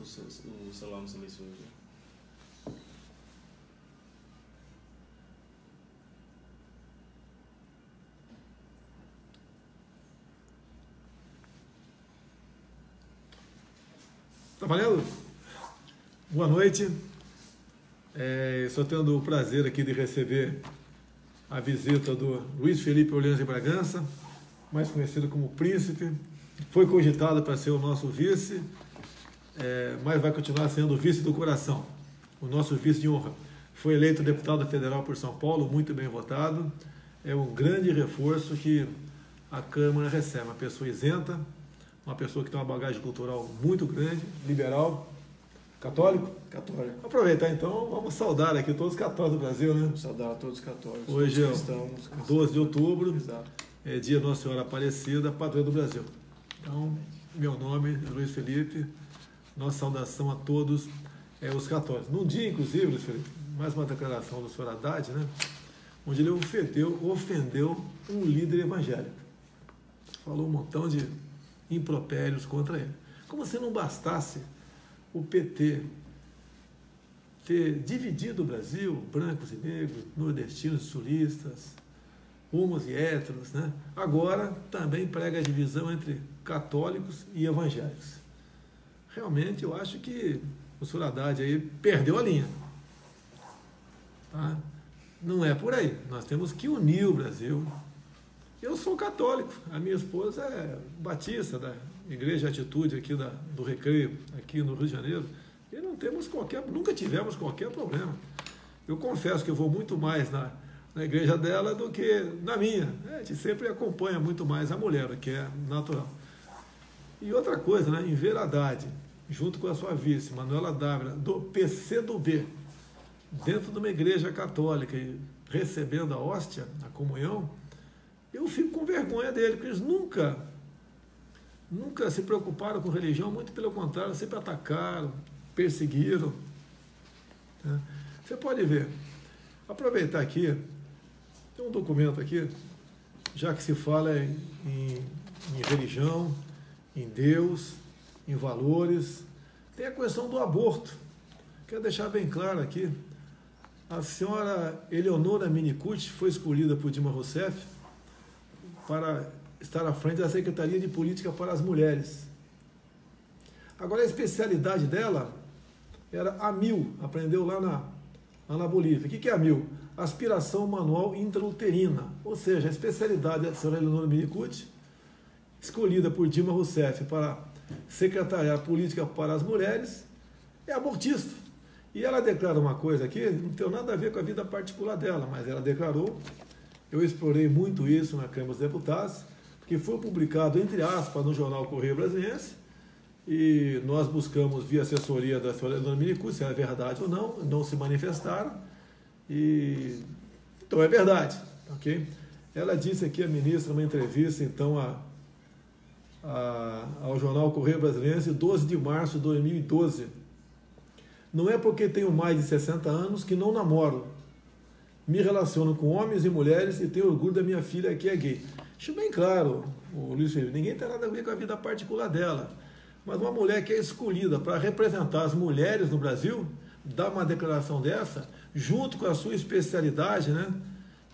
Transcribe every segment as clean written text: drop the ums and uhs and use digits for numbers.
o celular no silencioso. Tá valendo? Boa noite. Estou tendo o prazer aqui de receber a visita do Luiz Felipe Orleans de Bragança, mais conhecido como Príncipe. Foi cogitado para ser o nosso vice, mas vai continuar sendo o vice do coração, o nosso vice de honra. Foi eleito deputado federal por São Paulo, muito bem votado. É um grande reforço que a Câmara recebe. Uma pessoa isenta, uma pessoa que tem uma bagagem cultural muito grande, liberal, católico? Católico. Aproveitar então, vamos saudar aqui todos os católicos do Brasil, né? Vamos saudar a todos os católicos. Hoje é cristãos, 12 de outubro, exato. É dia Nossa Senhora Aparecida, padroeira do Brasil. Então, meu nome é Luiz Felipe, nossa saudação a todos os católicos. Num dia, inclusive, Luiz Felipe, mais uma declaração do senhor Haddad, né? Onde ele ofendeu um líder evangélico. Falou um montão de impropérios contra ele. Como se não bastasse o PT ter dividido o Brasil, brancos e negros, nordestinos e sulistas, homos e héteros, né? Agora também prega a divisão entre católicos e evangélicos. Realmente eu acho que o senhor Haddad aí perdeu a linha. Tá? Não é por aí. Nós temos que unir o Brasil. Eu sou católico, a minha esposa é batista, da Igreja Atitude aqui do Recreio, aqui no Rio de Janeiro, e nunca tivemos qualquer problema. Eu confesso que eu vou muito mais na igreja dela do que na minha. A gente sempre acompanha muito mais a mulher, o que é natural. E outra coisa, né, em ver Haddad, junto com a sua vice, Manuela Dávila, do PCdoB, dentro de uma igreja católica e recebendo a hóstia, a comunhão, eu fico com vergonha dele, porque eles nunca se preocuparam com religião, muito pelo contrário, sempre atacaram, perseguiram. Né? Você pode ver, aproveitar aqui, tem um documento aqui, já que se fala em religião, em Deus, em valores, tem a questão do aborto. Quero deixar bem claro aqui, a senhora Eleonora Minicucci foi escolhida por Dilma Rousseff para estar à frente da Secretaria de Política para as Mulheres. Agora, a especialidade dela era a AMIL, aprendeu lá na Bolívia. O que é a AMIL? Aspiração manual intrauterina, ou seja, a especialidade da senhora Eleonora Minicucci, escolhida por Dilma Rousseff para secretariar política para as mulheres, é abortista. E ela declara uma coisa aqui, não tem nada a ver com a vida particular dela, mas ela declarou, eu explorei muito isso na Câmara dos Deputados, porque foi publicado, entre aspas, no jornal Correio Brasiliense, e nós buscamos, via assessoria da senhora Eleonora Minicucci, se é verdade ou não se manifestaram, então é verdade, ok? Ela disse aqui, a ministra, numa entrevista, então, ao jornal Correio Brasiliense, 12 de março de 2012, não é porque tenho mais de 60 anos que não namoro. Me relaciono com homens e mulheres e tenho orgulho da minha filha que é gay. Deixa bem claro, o Luiz Felipe, ninguém tem nada a ver com a vida particular dela. Mas uma mulher que é escolhida para representar as mulheres no Brasil, dá uma declaração dessa, junto com a sua especialidade, né,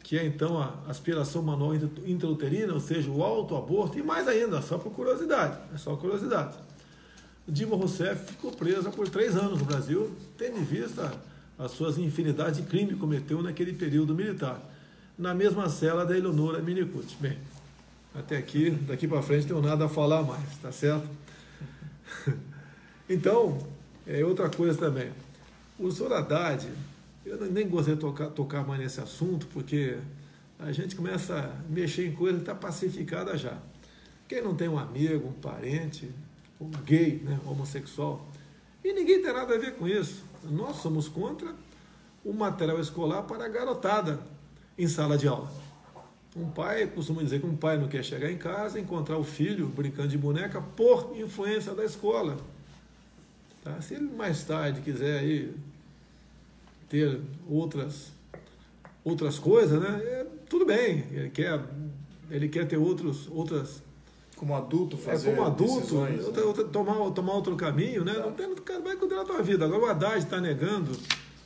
que é então a aspiração manual intrauterina, ou seja, o autoaborto, e mais ainda, só por curiosidade, é só curiosidade. Dilma Rousseff ficou presa por 3 anos no Brasil, tendo em vista as suas infinidades de crimes que cometeu naquele período militar, na mesma cela da Eleonora Minicucci. Bem, até aqui, daqui para frente, não tenho nada a falar mais, tá certo? Então, outra coisa também, o senhor Haddad, eu nem gostaria de tocar mais nesse assunto, porque a gente começa a mexer em coisa que está pacificada já. Quem não tem um amigo, um parente, um gay, né, homossexual, e ninguém tem nada a ver com isso. Nós somos contra o material escolar para a garotada em sala de aula. Um pai, costuma dizer que um pai não quer chegar em casa e encontrar o filho brincando de boneca por influência da escola. Tá? Se ele mais tarde quiser aí ter outras coisas, né? Tudo bem, ele quer ter outras como adulto fazer como adulto, decisões, né? tomar outro caminho, né? Tá. Não tem, o cara vai cuidar da tua vida. Agora o Haddad está negando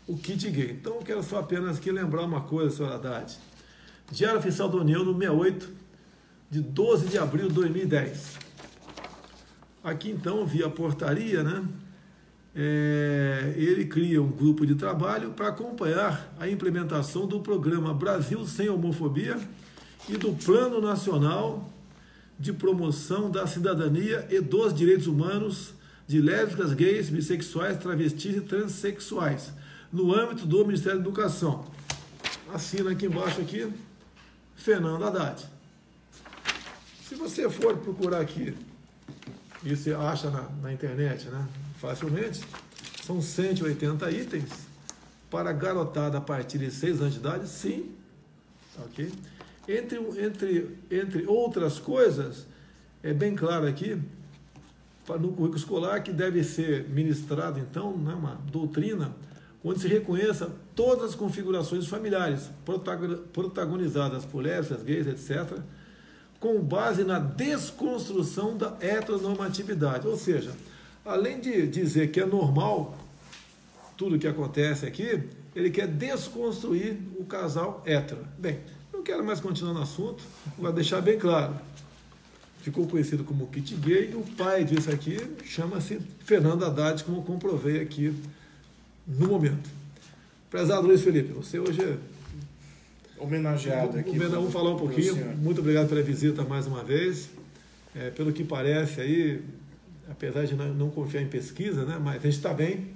o kit gay. Então eu quero só apenas aqui lembrar uma coisa, senhor Haddad. Diário Oficial da União, no 68, de 12 de abril de 2010. Aqui então, via portaria, né? Ele cria um grupo de trabalho para acompanhar a implementação do programa Brasil Sem Homofobia e do Plano Nacional de Promoção da Cidadania e dos Direitos Humanos de lésbicas, gays, bissexuais, travestis e transexuais, no âmbito do Ministério da Educação. Assina aqui embaixo aqui, Fernando Haddad. Se você for procurar aqui, e você acha na internet, né, facilmente, são 180 itens para garotada a partir de 6 anos de idade, sim, ok? Entre outras coisas, é bem claro aqui, no currículo escolar, que deve ser ministrado, então, né, uma doutrina onde se reconheça todas as configurações familiares protagonizadas por lésbicas, gays, etc., com base na desconstrução da heteronormatividade. Ou seja, além de dizer que é normal tudo que acontece aqui, ele quer desconstruir o casal hétero. Bem, não quero mais continuar no assunto, vou deixar bem claro. Ficou conhecido como kit gay, e o pai disso aqui chama-se Fernando Haddad, como comprovei aqui no momento. Prezado Luiz Felipe, você hoje é homenageado aqui. Vamos falar um pouquinho. Muito obrigado pela visita mais uma vez. Pelo que parece aí, apesar de não confiar em pesquisa, né, mas a gente está bem.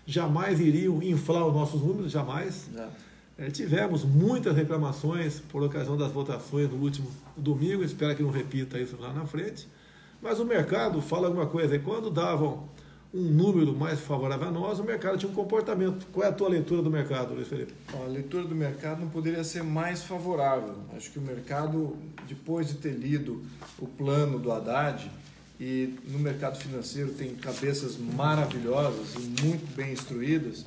Jamais iriam inflar os nossos números, jamais. Tivemos muitas reclamações por ocasião das votações no último domingo, espero que não repita isso lá na frente. Mas o mercado fala alguma coisa, e quando davam um número mais favorável a nós, o mercado tinha um comportamento. Qual é a tua leitura do mercado, Luiz Felipe? A leitura do mercado não poderia ser mais favorável. Acho que o mercado, depois de ter lido o plano do Haddad, e no mercado financeiro tem cabeças maravilhosas e muito bem instruídas,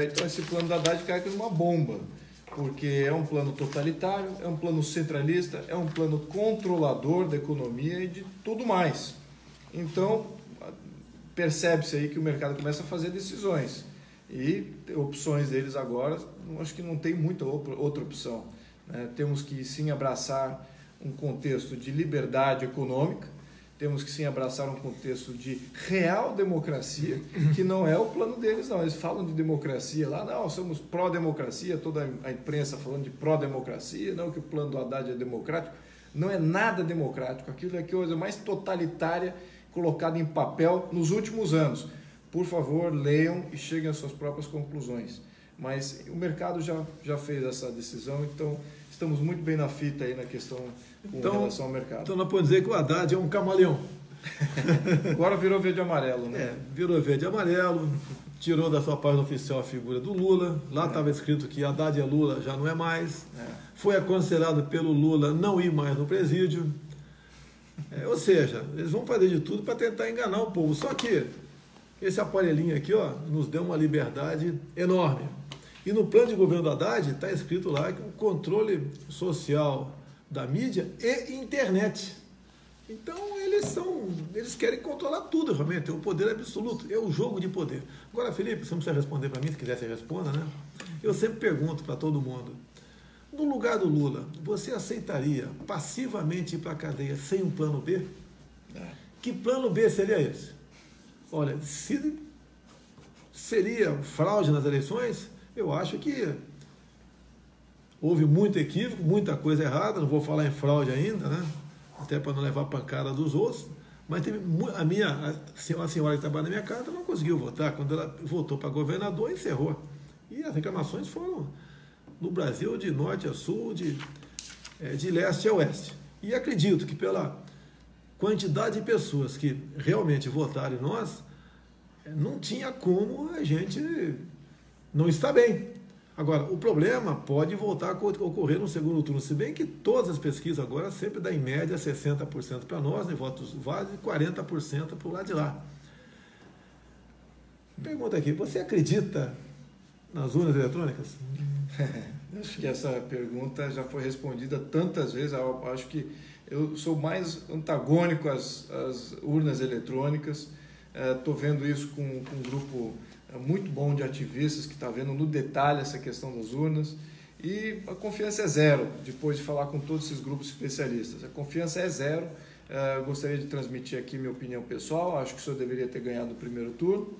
então esse plano do Haddad cai como uma bomba, porque é um plano totalitário, é um plano centralista, é um plano controlador da economia e de tudo mais. Então, percebe-se aí que o mercado começa a fazer decisões e opções deles agora, acho que não tem muita outra opção, né? Temos que sim abraçar um contexto de liberdade econômica, temos que sim abraçar um contexto de real democracia, que não é o plano deles, não. Eles falam de democracia lá, não, somos pró-democracia, toda a imprensa falando de pró-democracia, não, que o plano do Haddad é democrático. Não é nada democrático, aquilo é a coisa mais totalitária colocada em papel nos últimos anos. Por favor, leiam e cheguem às suas próprias conclusões. Mas o mercado já fez essa decisão, então estamos muito bem na fita aí na questão com relação ao mercado. Então nós podemos dizer que o Haddad é um camaleão. Agora virou verde e amarelo, né? Virou verde e amarelo, tirou da sua página oficial a figura do Lula, lá estava escrito que Haddad é Lula, já não é mais. Foi aconselhado pelo Lula não ir mais no presídio. Ou seja, eles vão fazer de tudo para tentar enganar o povo. Só que esse aparelhinho aqui, ó, nos deu uma liberdade enorme. E no plano de governo do Haddad está escrito lá que o controle social da mídia e internet. Então eles querem controlar tudo realmente, é o poder absoluto, é o jogo de poder. Agora, Felipe, você não precisa responder para mim, se quiser você responda, né? Eu sempre pergunto para todo mundo, no lugar do Lula, você aceitaria passivamente ir para a cadeia sem um plano B? Que plano B seria esse? Olha, se seria fraude nas eleições, eu acho que houve muito equívoco, muita coisa errada, não vou falar em fraude ainda, né? Até para não levar a pancada dos outros, mas teve a senhora que trabalha na minha casa não conseguiu votar, quando ela votou para governador, encerrou. E as reclamações foram no Brasil de norte a sul, de leste a oeste. E acredito que pela quantidade de pessoas que realmente votaram em nós, não tinha como a gente não estar bem. Agora, o problema pode voltar a ocorrer no segundo turno, se bem que todas as pesquisas agora sempre dão em média 60% para nós, né, votos válidos, e 40% para o lado de lá. Pergunta aqui, você acredita nas urnas eletrônicas? Acho que essa pergunta já foi respondida tantas vezes, eu acho que Eu sou mais antagônico às urnas eletrônicas. Estou vendo isso com um grupo muito bom de ativistas que está vendo no detalhe essa questão das urnas. E a confiança é zero, depois de falar com todos esses grupos especialistas. A confiança é zero. Gostaria de transmitir aqui minha opinião pessoal. Acho que o senhor deveria ter ganhado no primeiro turno,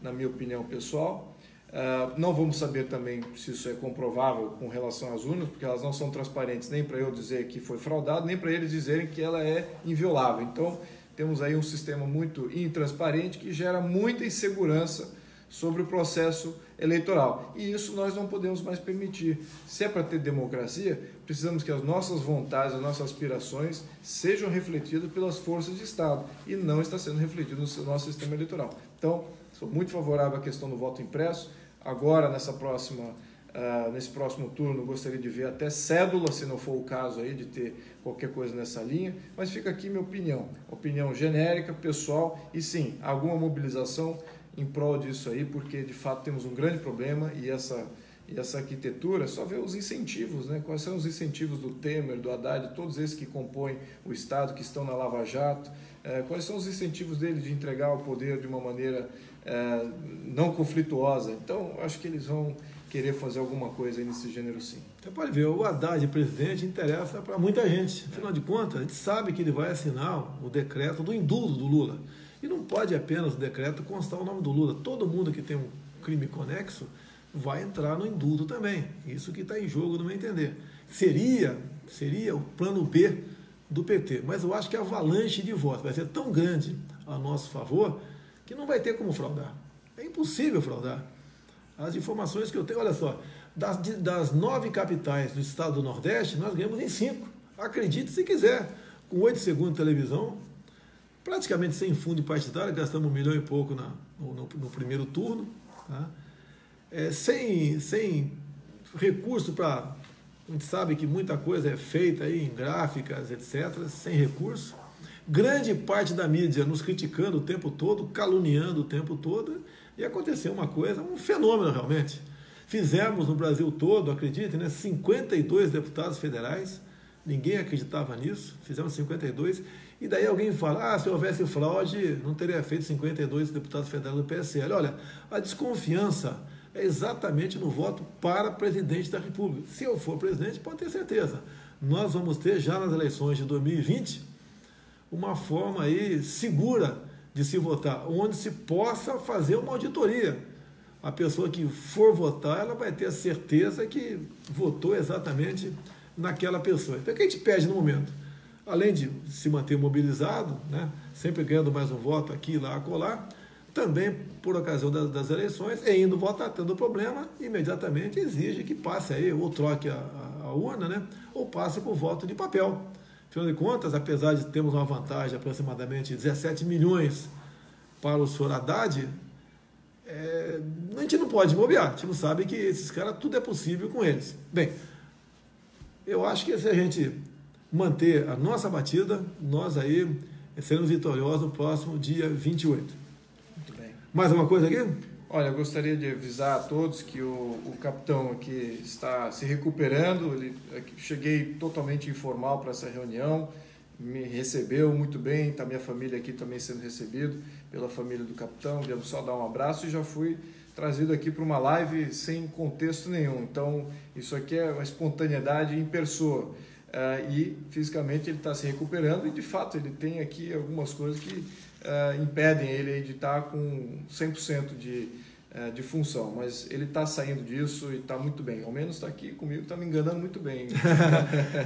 na minha opinião pessoal. Não vamos saber também se isso é comprovável com relação às urnas, porque elas não são transparentes nem para eu dizer que foi fraudado, nem para eles dizerem que ela é inviolável. Então, temos aí um sistema muito intransparente que gera muita insegurança sobre o processo eleitoral. E isso nós não podemos mais permitir. Se é para ter democracia, precisamos que as nossas vontades, as nossas aspirações sejam refletidas pelas forças de Estado e não está sendo refletido no nosso sistema eleitoral. Então, sou muito favorável à questão do voto impresso. Agora, nesse próximo turno, gostaria de ver até cédula, se não for o caso aí de ter qualquer coisa nessa linha, mas fica aqui minha opinião genérica, pessoal, e sim, alguma mobilização em prol disso aí, porque de fato temos um grande problema e essa arquitetura, só ver os incentivos, né? Quais são os incentivos do Temer, do Haddad, todos esses que compõem o Estado, que estão na Lava Jato, quais são os incentivos dele de entregar o poder de uma maneira não conflituosa. Então, acho que eles vão querer fazer alguma coisa aí nesse gênero, sim. Você pode ver, o Haddad presidente interessa para muita gente. Afinal de contas, a gente sabe que ele vai assinar o decreto do indulto do Lula. E não pode apenas o decreto constar o nome do Lula. Todo mundo que tem um crime conexo vai entrar no indulto também. Isso que está em jogo, no meu entender. Seria o plano B do PT. Mas eu acho que a avalanche de votos vai ser tão grande a nosso favor que não vai ter como fraudar. É impossível fraudar. As informações que eu tenho, olha só, das 9 capitais do estado do Nordeste, nós ganhamos em 5. Acredite se quiser. Com 8 segundos de televisão, praticamente sem fundo partidário, gastamos 1 milhão e pouco no primeiro turno, tá? Sem recurso para... A gente sabe que muita coisa é feita aí em gráficas, etc., sem recurso. Grande parte da mídia nos criticando o tempo todo, caluniando o tempo todo, e aconteceu uma coisa, um fenômeno realmente. Fizemos no Brasil todo, acredite, né, 52 deputados federais, ninguém acreditava nisso, fizemos 52, e daí alguém fala, se houvesse fraude, não teria feito 52 deputados federais do PSL. Olha, a desconfiança é exatamente no voto para presidente da República. Se eu for presidente, pode ter certeza, nós vamos ter já nas eleições de 2020 uma forma aí segura de se votar, onde se possa fazer uma auditoria. A pessoa que for votar, ela vai ter a certeza que votou exatamente naquela pessoa. Então, o que a gente pede no momento? Além de se manter mobilizado, né, sempre ganhando mais um voto aqui, lá, acolá, também, por ocasião das eleições, indo votar, tendo problema, imediatamente exige que passe aí, ou troque a urna, né, ou passe por voto de papel. Afinal de contas, apesar de termos uma vantagem de aproximadamente 17 milhões para o senhor Haddad, a gente não pode bobear. A gente não sabe que esses caras, tudo é possível com eles. Bem, eu acho que se a gente manter a nossa batida, nós aí seremos vitoriosos no próximo dia 28. Muito bem. Mais uma coisa aqui? Olha, eu gostaria de avisar a todos que o capitão aqui está se recuperando. Cheguei totalmente informal para essa reunião, me recebeu muito bem, está minha família aqui também sendo recebido pela família do capitão. Viemos só dar um abraço e já fui trazido aqui para uma live sem contexto nenhum. Então, isso aqui é uma espontaneidade em pessoa. E fisicamente ele está se recuperando e, de fato, ele tem aqui algumas coisas que impedem ele de estar com 100% de função, mas ele está saindo disso e está muito bem. Ao menos está aqui comigo, está me enganando muito bem.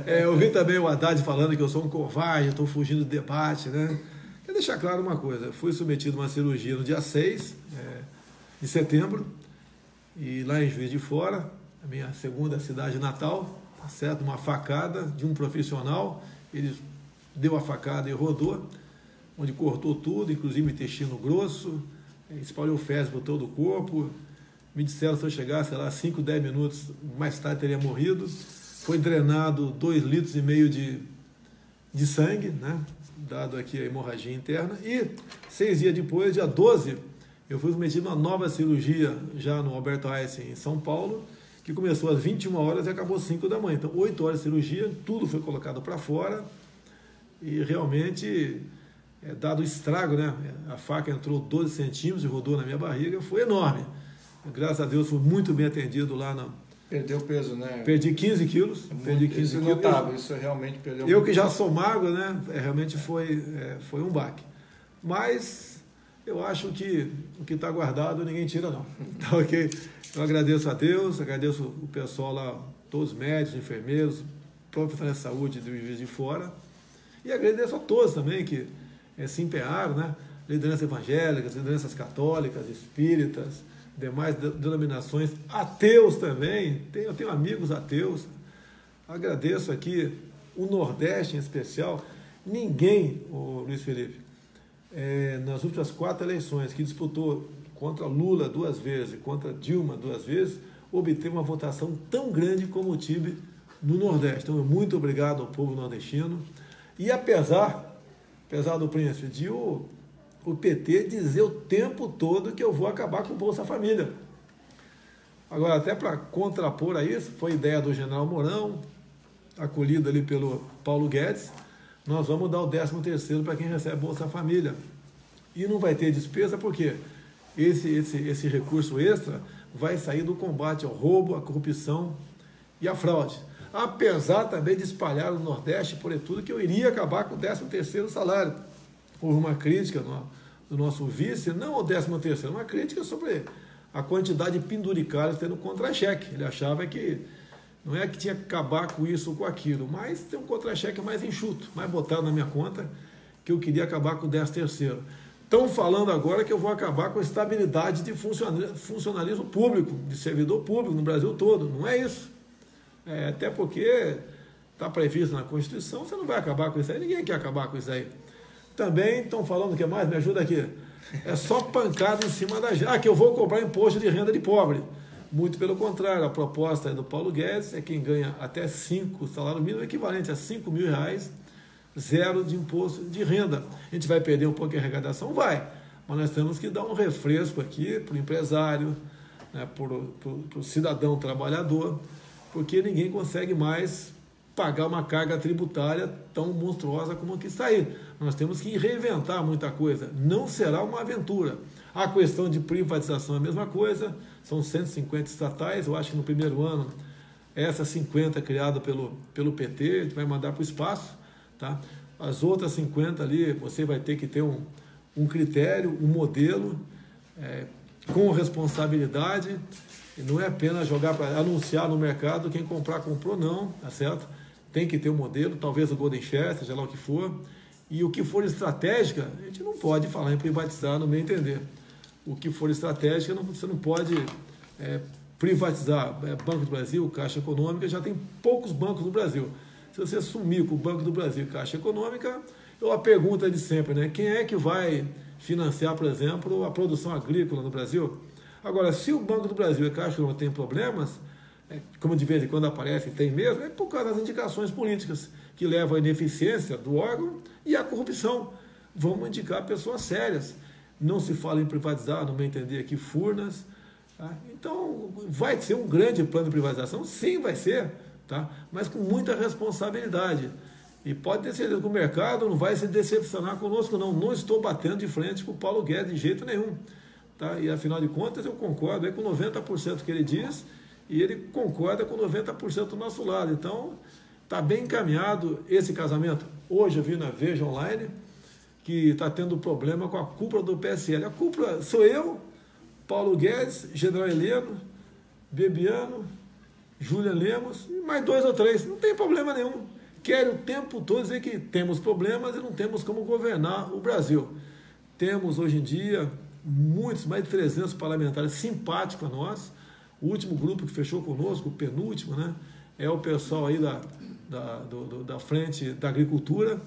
Eu vi também o Haddad falando que eu sou um covarde, estou fugindo do debate, né? Quero deixar claro uma coisa, eu fui submetido a uma cirurgia no dia 6 de setembro, e lá em Juiz de Fora, a minha segunda cidade natal, tá certo? Uma facada de um profissional, ele deu a facada e rodou, onde cortou tudo, inclusive intestino grosso, espalhou fezes por todo o corpo. Me disseram que se eu chegasse lá 5, 10 minutos mais tarde teria morrido. Foi drenado 2,5 litros de sangue, né? Dado aqui a hemorragia interna. E 6 dias depois, dia 12, eu fui submetido a uma nova cirurgia já no Alberto Einstein, em São Paulo, que começou às 21 horas e acabou às 5 da manhã. Então, 8 horas de cirurgia, tudo foi colocado para fora. e realmente, dado o estrago, né? A faca entrou 12 centímetros e rodou na minha barriga, foi enorme. Graças a Deus fui muito bem atendido lá na... Perdeu peso, né? Perdi 15 quilos. Perdi 15 isso é quilos. notável, isso realmente perdeu. Eu que já sou magro, né? Realmente foi um baque. Mas eu acho que o que está guardado ninguém tira, não. Tá ok? Eu agradeço a Deus, agradeço o pessoal lá, todos os médicos, enfermeiros, profissionais de saúde do Juiz de Fora. E agradeço a todos também que se empenharam, né? Lideranças evangélicas, lideranças católicas, espíritas, demais denominações, ateus também. Eu tenho amigos ateus. Agradeço aqui o Nordeste em especial. Ninguém, Luiz Felipe, nas últimas 4 eleições que disputou contra Lula 2 vezes e contra Dilma 2 vezes, obteve uma votação tão grande como eu tive no Nordeste. Então, muito obrigado ao povo nordestino. E apesar do príncipe, de o PT dizer o tempo todo que eu vou acabar com o Bolsa Família. Agora, até para contrapor a isso, foi ideia do general Mourão, acolhida ali pelo Paulo Guedes, nós vamos dar o 13º para quem recebe Bolsa Família. E não vai ter despesa porque esse recurso extra vai sair do combate ao roubo, à corrupção e à fraude. Apesar também de espalhar no Nordeste, por tudo, que eu iria acabar com o 13º salário. Houve uma crítica do nosso vice, não ao 13º, uma crítica sobre a quantidade de penduricários tendo contra-cheque. Ele achava que não é que tinha que acabar com isso ou com aquilo, mas tem um contra-cheque mais enxuto, mais botado na minha conta, que eu queria acabar com o 13º. Estão falando agora que eu vou acabar com a estabilidade de funcionalismo público, de servidor público no Brasil todo. Não é isso. Até porque está previsto na Constituição, você não vai acabar com isso aí, ninguém quer acabar com isso aí. Também estão falando o que mais? Me ajuda aqui. É só pancada em cima da gente. Que eu vou cobrar imposto de renda de pobre. Muito pelo contrário, a proposta do Paulo Guedes é quem ganha até 5 salário mínimo, equivalente a R$5.000, zero de imposto de renda. A gente vai perder um pouco de arrecadação? Vai. Mas nós temos que dar um refresco aqui para o empresário, né, para o cidadão trabalhador, porque ninguém consegue mais pagar uma carga tributária tão monstruosa como a que está aí. Nós temos que reinventar muita coisa. Não será uma aventura. A questão de privatização é a mesma coisa. São 150 estatais. Eu acho que no primeiro ano, essas 50 criadas pelo PT, a gente vai mandar para o espaço. Tá? As outras 50 ali, você vai ter que ter um critério, um modelo, com responsabilidade. E não é apenas jogar para anunciar no mercado, quem comprar, comprou, não, tá certo? Tem que ter um modelo, talvez o Golden Share, seja lá o que for. E o que for estratégica, a gente não pode falar em privatizar, no meu entender. O que for estratégica, você não pode privatizar. Banco do Brasil, Caixa Econômica, já tem poucos bancos no Brasil. Se você sumir com o Banco do Brasil e Caixa Econômica, a pergunta de sempre, né? Quem é que vai financiar, por exemplo, a produção agrícola no Brasil? Agora, se o Banco do Brasil e a Caixa Econômica têm problemas, como de vez em quando aparece, tem mesmo, é por causa das indicações políticas, que levam à ineficiência do órgão e à corrupção. Vamos indicar pessoas sérias. Não se fala em privatizar, no meu entender aqui, Furnas. Tá? Então, vai ser um grande plano de privatização? Sim, vai ser, tá? Mas com muita responsabilidade. E pode ter certeza que o mercado não vai se decepcionar conosco, não. Não estou batendo de frente com o Paulo Guedes de jeito nenhum. Tá? E, afinal de contas, eu concordo com 90% que ele diz, e ele concorda com 90% do nosso lado. Então, está bem encaminhado esse casamento. Hoje eu vi na Veja Online que está tendo problema com a cúpula do PSL. A cúpula sou eu, Paulo Guedes, General Heleno, Bebiano, Júlia Lemos, e mais 2 ou 3. Não tem problema nenhum. Querem o tempo todo dizer que temos problemas e não temos como governar o Brasil. Temos, hoje em dia, muitos, mais de 300 parlamentares simpáticos a nós. O último grupo que fechou conosco, o penúltimo, né, é o pessoal aí da frente da agricultura,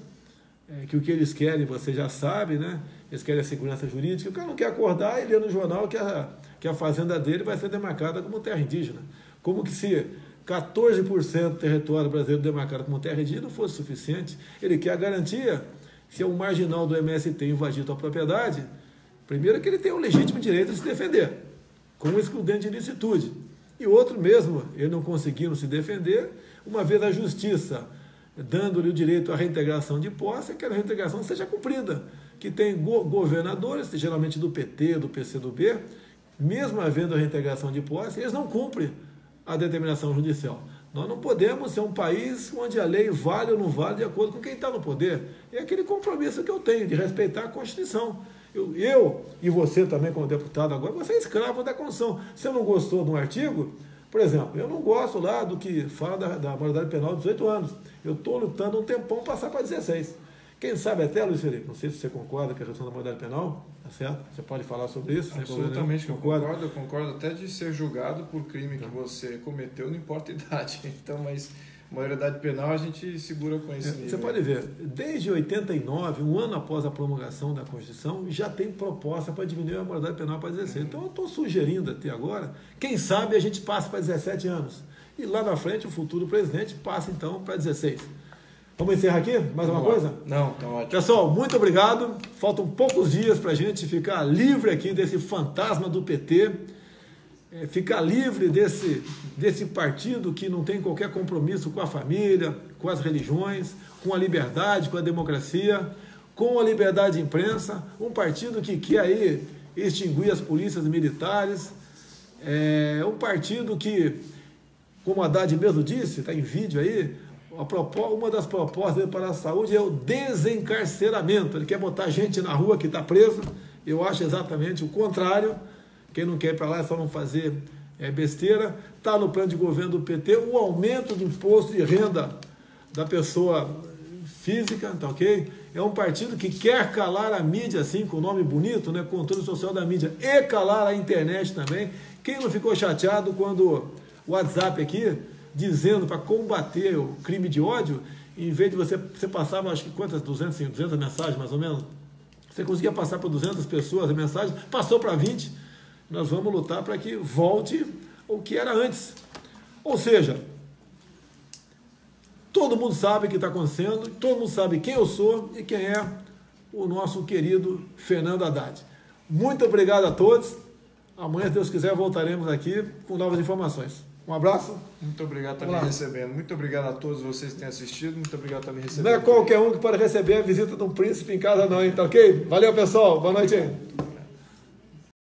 que o que eles querem, você já sabe, né? Eles querem a segurança jurídica. O cara não quer acordar e ler no jornal que a fazenda dele vai ser demarcada como terra indígena. Como que se 14% do território brasileiro demarcado como terra indígena não fosse suficiente. Ele quer a garantia, se é um marginal do MST invadir a propriedade, primeiro que ele tem o legítimo direito de se defender, com excludente de ilicitude. E outro mesmo, ele não conseguindo se defender, uma vez a justiça dando-lhe o direito à reintegração de posse, que a reintegração seja cumprida. Que tem governadores, geralmente do PT, do PCdoB, mesmo havendo a reintegração de posse, eles não cumprem a determinação judicial. Nós não podemos ser um país onde a lei vale ou não vale de acordo com quem está no poder. É aquele compromisso que eu tenho de respeitar a Constituição. Eu e você também, como deputado agora, você é escravo da Constituição. Se você não gostou de um artigo, por exemplo, eu não gosto lá do que fala da maioridade penal de 18 anos. Eu estou lutando um tempão para passar para 16. Quem sabe até, Luiz Felipe, não sei se você concorda com a questão da maioridade penal, tá certo? Você pode falar sobre isso? Absolutamente, eu concordo até de ser julgado por crime que você cometeu, não importa a idade. Então, mas maioridade penal a gente segura com esse nível. Você pode ver, desde 89, um ano após a promulgação da Constituição, já tem proposta para diminuir a maioridade penal para 16. Então eu estou sugerindo até agora, quem sabe a gente passa para 17 anos. E lá na frente o futuro presidente passa então para 16. Vamos encerrar aqui? Mais uma coisa? Não, tá ótimo. Pessoal, muito obrigado. Faltam poucos dias para a gente ficar livre aqui desse fantasma do PT, ficar livre desse partido que não tem qualquer compromisso com a família, com as religiões, com a liberdade, com a democracia, com a liberdade de imprensa, um partido que quer aí extinguir as polícias militares, um partido que, como a Haddad mesmo disse, está em vídeo aí, uma das propostas dele para a saúde é o desencarceramento. Ele quer botar gente na rua que está presa. Eu acho exatamente o contrário. Quem não quer ir para lá é só não fazer besteira. Está no plano de governo do PT o aumento do imposto de renda da pessoa física, tá ok? É um partido que quer calar a mídia, assim, com o nome bonito, né? Controle social da mídia, e calar a internet também. Quem não ficou chateado quando o WhatsApp aqui, dizendo para combater o crime de ódio, em vez de você passava, acho que quantas, 200 mensagens mais ou menos, você conseguia passar para 200 pessoas a mensagem, passou para 20, nós vamos lutar para que volte o que era antes. Ou seja, todo mundo sabe o que está acontecendo, todo mundo sabe quem eu sou e quem é o nosso querido Fernando Haddad. Muito obrigado a todos. Amanhã, se Deus quiser, voltaremos aqui com novas informações. Um abraço. Muito obrigado por estar me recebendo. Muito obrigado a todos vocês que têm assistido. Muito obrigado por estar me recebendo. Não é qualquer um que pode receber a visita de um príncipe em casa não, hein? Tá ok? Valeu, pessoal. Boa noite aí.